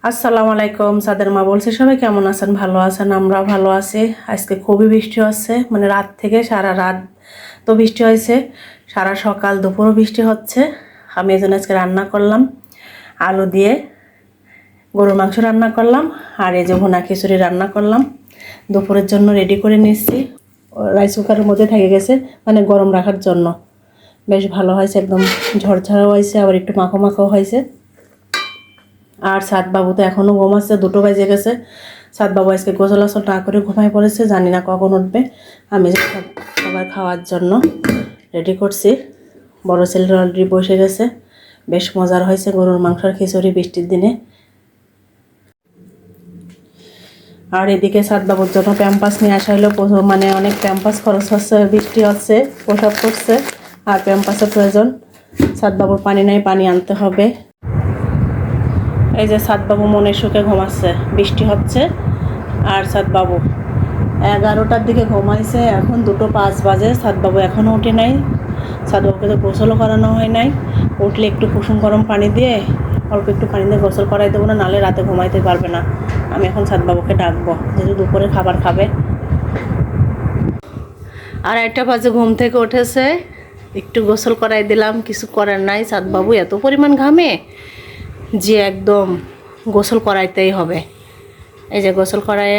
আসসালামু আলাইকুম। সাদের মা বলছে সবাই কেমন আছেন? ভালো আছেন? আমরা ভালো আছি। আজকে খুবই বৃষ্টি হচ্ছে, মানে রাত থেকে সারা রাত তো বৃষ্টি হয়েছে, সারা সকাল দুপুরও বৃষ্টি হচ্ছে। আমি এই জন্য আজকে রান্না করলাম আলু দিয়ে গরুর মাংস রান্না করলাম, আর এই যে ভুনা খিচুড়ি রান্না করলাম। দুপুরের জন্য রেডি করে নিচ্ছি। রাইস কুকারের মধ্যে থেকে গেছে, মানে গরম রাখার জন্য। বেশ ভালো হয়েছে, একদম ঝরঝরা হয়েছে, আবার একটু মাখো মাখো হয়েছে। আর সাত বাবু তো এখনও ঘুমাচ্ছে, 2টো বাজে গেছে। সাত বাবু আজকে গোসল আসল না করে ঘুমায় পড়েছে, জানি না কখন উঠবে। আমি সবার খাওয়ার জন্য রেডি করছি। বড় ছেলের অলরেডি বসে গেছে। বেশ মজার হয়েছে গরুর মাংসের খিচুড়ি বৃষ্টির দিনে। আর এদিকে সাত বাবুর জন্য প্যাম্পাস নিয়ে আসা হলো, মানে অনেক প্যাম্পাস খরচ হচ্ছে, বৃষ্টি হচ্ছে, প্রসাব করছে, আর প্যাম্পাসের প্রয়োজন। সাত বাবুর পানি নাই, পানি আনতে হবে। এই যে সাতবাবু মনের সুখে ঘুমাচ্ছে, বৃষ্টি হচ্ছে। আর সাতবাবু 11টার দিকে ঘুমাইছে, এখন 2:05 বাজে। সাতবাবু এখনও উঠে নাই। সাতবাবুকে তো গোসলও করানো হয় নাই। উঠলে একটু কুসুম গরম পানি দিয়ে, অল্প একটু পানি দিয়ে গোসল করাই দেবো, না নাহলে রাতে ঘুমাইতে পারবে না। আমি এখন সাতবাবুকে ডাকবো, যেহেতু দুপুরে খাবার খাবে। আর 1টা বাজে ঘুম থেকে উঠেছে, একটু গোসল করাই দিলাম। কিছু করার নাই, সাতবাবু এত পরিমাণ ঘামে যে একদম গোসল করাইতেই হবে। এই যে গোসল করায়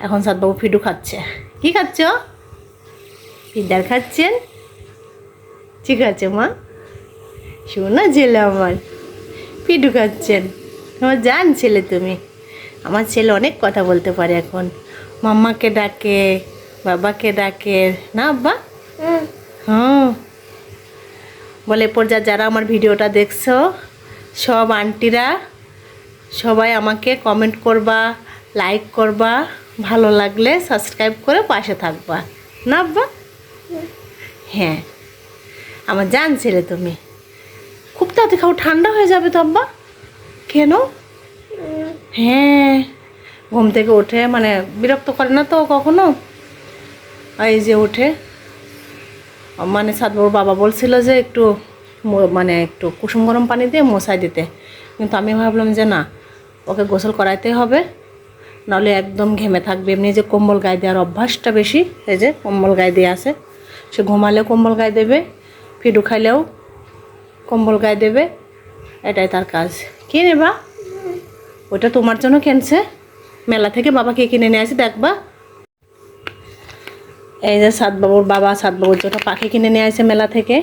এখন সাতবাবু ফিডু খাচ্ছে। কি খাচ্ছ? ফিডার খাচ্ছেন? ঠিক আছে মা, শোনা ছেলে আমার, ফিডু খাচ্ছেন। আমার জান ছেলে তুমি। আমার ছেলে অনেক কথা বলতে পারে এখন, মাম্মাকে ডাকে, বাবাকে ডাকে, না আব্বা? হ্যাঁ বলে। এরপর যারা আমার ভিডিওটা দেখছো, সব আন্টিরা সবাই আমাকে কমেন্ট করবা, লাইক করবা, ভালো লাগলে সাবস্ক্রাইব করে পাশে থাকবা, না আব্বা? হ্যাঁ আমার জান ছেলে তুমি। খুব তাড়াতাড়ি খাও, ঠান্ডা হয়ে যাবে তো আব্বা। কেন? হ্যাঁ ঘুম থেকে ওঠে, মানে বিরক্ত করে না তো কখনো? এই যে ওঠে, মানে সাতবাবুর বাবা বলছিল যে একটু মানে একটু কুসুম গরম পানি দিয়ে মশাই দিতে, কিন্তু আমি ভাবলাম যে না, ওকে গোসল করাইতে হবে, নাহলে একদম ঘেমে থাকবে। এমনি যে কম্বল গায়ে দেওয়ার অভ্যাসটা বেশি, এই যে কম্বল গায়ে দিয়ে আছে, সে ঘুমালেও কম্বল গায়ে দেবে, ফিডু খাইলেও কম্বল গায়ে দেবে, এটাই তার কাজ। কে নেবা? ওটা তোমার জন্য কিনছে, মেলা থেকে বাবা কে কিনে নিয়ে আসে দেখবা। এই যে সাতবাবুর বাবা সাতবাবুর জন্য পাখি কিনে নিয়ে আসে মেলা থেকে,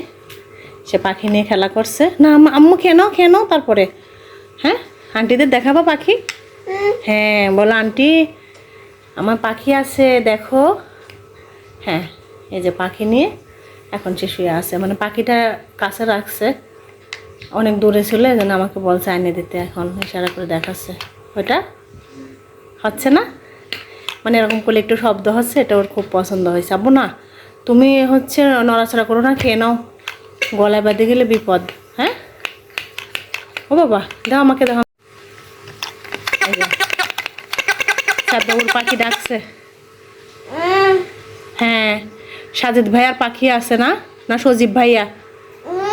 সে পাখি নিয়ে খেলা করছে। না আম্মু কেন তারপরে হ্যাঁ আন্টিদের দেখাবা পাখি? হ্যাঁ বলো আন্টি আমার পাখি আছে দেখো। হ্যাঁ এই যে পাখি নিয়ে এখন সে শুয়ে আছে, মানে পাখিটা কাছে রাখছে, অনেক দূরে ছিল, এই জন্য আমাকে বলছে আইনে দিতে। এখন ইশারা করে দেখাচ্ছে। ওইটা হচ্ছে না, মানে এরকম করলে একটু শব্দ হচ্ছে, এটা ওর খুব পছন্দ হয়েছে। আব্বু না তুমি হচ্ছে নড়াচড়া করো না, খেয়ে নাও, গলায় বাঁধে গেলে বিপদ। হ্যাঁ ও বাবা দাও আমাকে, দাও। সাতবাবুর পাখি ডাকছে। হ্যাঁ সাজিদ ভাইয়ার পাখি আছে না, না সজীব ভাইয়া,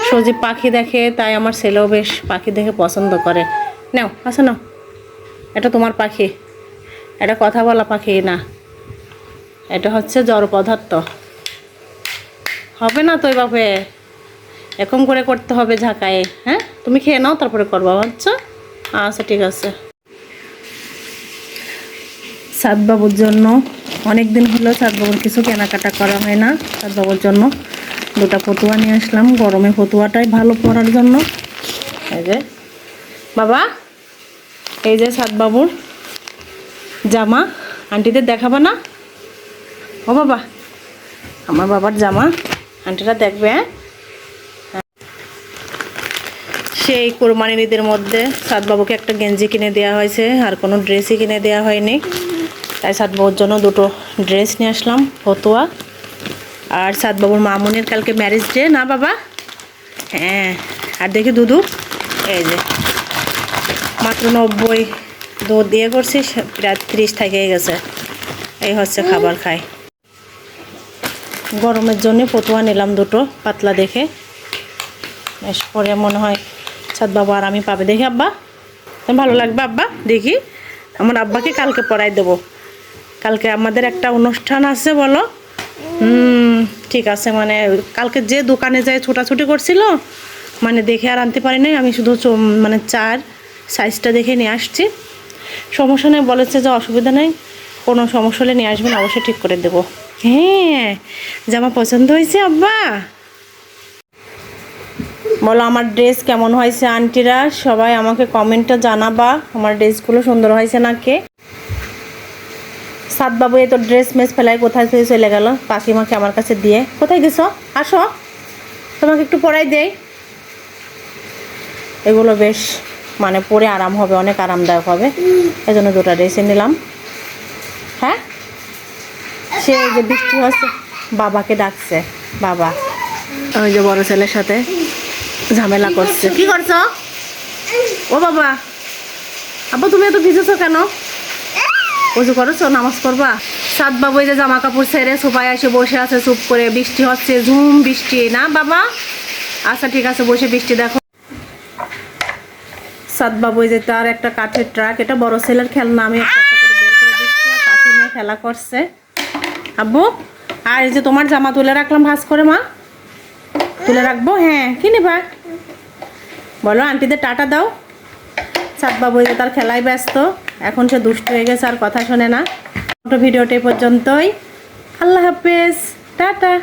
সজীব পাখি দেখে, তাই আমার ছেলেও বেশ পাখি দেখে পছন্দ করে। নাও আছে না, এটা তোমার পাখি, এটা কথা বলা পাখি না, এটা হচ্ছে জড় পদার্থ। হবে না তো এভাবে, এরকম করে করতে হবে ঝাঁকায়ে। হ্যাঁ তুমি খেয়ে নাও তারপরে করবা, আচ্ছা? আচ্ছা ঠিক আছে। সাতবাবুর জন্য অনেক দিন হলো সাতবাবুর কিছু কেনাকাটা করা হয় না। সাতবাবুর জন্য 2টা ফতুয়া নিয়ে আসলাম, গরমে ফতুয়াটাই ভালো পরার জন্য। এই যে বাবা, এই যে সাতবাবুর জামা, আন্টিদের দেখাবা না? ও বাবা আমার বাবার জামা আন্টিরা দেখবে। হ্যাঁ সেই কোরবানির ঈদের মধ্যে সাতবাবুকে একটা গেঞ্জি কিনে দেওয়া হয়েছে, আর কোনো ড্রেসই কিনে দেওয়া হয়নি, তাই সাতবাবুর জন্য 2টো ড্রেস নিয়ে আসলাম, ফতুয়া। আর সাতবাবুর মামুনের কালকে ম্যারেজ ডে না বাবা? হ্যাঁ আর দেখি দুধু, এই যে মাত্র 90 দুধ দিয়ে করছি, প্রায় 30 থেকে গেছে। এই হচ্ছে খাবার খাই। গরমের জন্য ফতুয়া নিলাম 2টো পাতলা দেখে, বেশ পরে মনে হয় সাতবাবু আর আমি পাবে। দেখি আব্বা তো ভালো লাগবে আব্বা? দেখি আমার আব্বাকে কালকে পরাই দেবো। কালকে আমাদের একটা অনুষ্ঠান আছে বলো। ঠিক আছে, মানে কালকে যে দোকানে যায় ছোটাছুটি করছিল, মানে দেখে আর আনতে পারি নাই, আমি শুধু মানে চার সাইজটা দেখে নিয়ে আসছি। সমস্যা নেই বলেছে যে অসুবিধা নেই, কোনো সমস্যা হলে নিয়ে আসবেন, অবশ্যই ঠিক করে দেবো। হ্যাঁ, জামা পছন্দ হয়েছে আব্বা? বলো আমার ড্রেস কেমন হয়েছে আন্টিরা, সবাই আমাকে কমেন্টে জানাবা আমার ড্রেসগুলো সুন্দর হয়েছে নাকি। সাত বাবু এই তো ড্রেস মেস ফেলায় কোথায় চলে গেল, কাকিমাকে আমার কাছে দিয়ে। কোথায় গেছো? আসো, তোমাকে একটু পরাই দেই। এগুলো বেশ মানে পরে আরাম হবে, অনেক আরামদায়ক হবে, এই জন্য দুটো ড্রেসে নিলাম। হ্যাঁ, সে যে বৃষ্টি হচ্ছে, বাবাকে ডাকছে, বাবা ওই যে বড় ছেলের সাথে ঝামেলা করছে। কি করছো? ও বাবা, আব্বা তুমি এত ভিজেছো কেন? উজু করেছো? নামাজ পড়বা? সাত বাবু এই যে জামা কাপড় ছেড়ে সোফায় এসে বসে আছে চুপ করে। বৃষ্টি হচ্ছে, ঝুম বৃষ্টি না বাবা? আচ্ছা ঠিক আছে, বসে বৃষ্টি দেখো। সাত বাবু এই যে তার একটা কাঠের ট্রাক, এটা বড় ছেলের খেলনা, আমি একটা একটা করে বের করে দিচ্ছি, কাঠে নিয়ে খেলা করছে। আব্বু, আর এই যে তোমার জামা তুলে রাখলাম ভাঁজ করে, মা তুলে রাখবো? হ্যাঁ, কি নেবা বলো, আন্টিদের টাটা দাও। সাত বাবু এই যে তার খেলায় ব্যস্ত, এখন সে দুষ্ট হয়ে গেছে, আর কথা শোনে না। ভিডিওটা এই পর্যন্তই, আল্লাহ হাফেজ, টাটা।